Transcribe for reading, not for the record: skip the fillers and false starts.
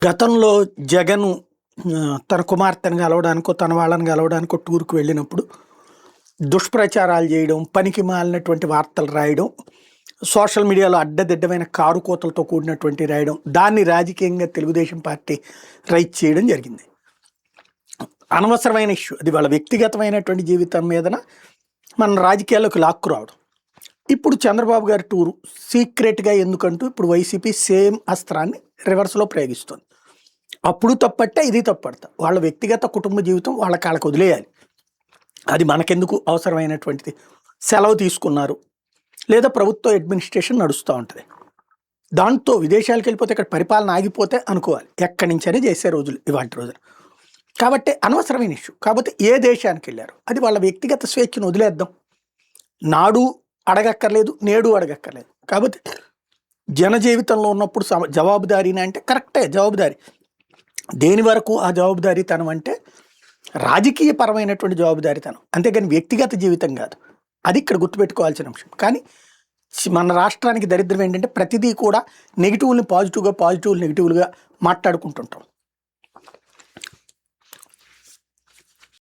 గతంలో జగను తన కుమార్తెను గెలవడానికో, తన వాళ్ళని గెలవడానికో టూర్‌కి వెళ్ళినప్పుడు దుష్ప్రచారాలు చేయడం, పనికి మాలినటువంటి వార్తలు రాయడం, సోషల్ మీడియాలో అడ్డదిడ్డమైన కారు కూతలతో కూడినటువంటి రాయడం, దాన్ని రాజకీయంగా తెలుగుదేశం పార్టీ రైజ్ చేయడం జరిగింది. అనవసరమైన ఇష్యూ. అది వాళ్ళ వ్యక్తిగతమైనటువంటి జీవితం మీదన మన రాజకీయాల్లోకి లాక్కురావడం. ఇప్పుడు చంద్రబాబు గారి టూరు సీక్రెట్‌గా ఎందుకంటూ ఇప్పుడు వైసీపీ సేమ్ అస్త్రాన్ని రివర్స్‌లో ప్రయోగిస్తుంది. అప్పుడు తప్పట్టే, ఇది తప్పడతా. వాళ్ళ వ్యక్తిగత కుటుంబ జీవితం వాళ్ళకి వదిలేయాలి. అది మనకెందుకు అవసరమైనటువంటిది. సెలవు తీసుకున్నారు, లేదా ప్రభుత్వ అడ్మినిస్ట్రేషన్ నడుస్తూ ఉంటుంది. దాంతో విదేశాలకు వెళ్ళిపోతే ఇక్కడ పరిపాలన ఆగిపోతే అనుకోవాలి. ఎక్కడి నుంచైనా చేసే రోజులు ఇవాటి రోజున. కాబట్టి అనవసరమైన ఇష్యూ. కాకపోతే ఏ దేశానికి వెళ్ళారు, అది వాళ్ళ వ్యక్తిగత స్వేచ్ఛను వదిలేద్దాం. నాడు అడగక్కర్లేదు, నేడు అడగక్కర్లేదు. కాబట్టి జన జీవితంలో ఉన్నప్పుడు జవాబుదారీని అంటే కరెక్టే, జవాబుదారీ. దేని వరకు ఆ జవాబుదారీతనం అంటే రాజకీయ పరమైనటువంటి జవాబుదారీతనం, అంతేగాని వ్యక్తిగత జీవితం కాదు. అది ఇక్కడ గుర్తుపెట్టుకోవాల్సిన అంశం. కానీ మన రాష్ట్రానికి దరిద్రం ఏంటంటే ప్రతిదీ కూడా నెగిటివ్ని పాజిటివ్గా, పాజిటివ్ నెగిటివ్గా మాట్లాడుకుంటుంటాం.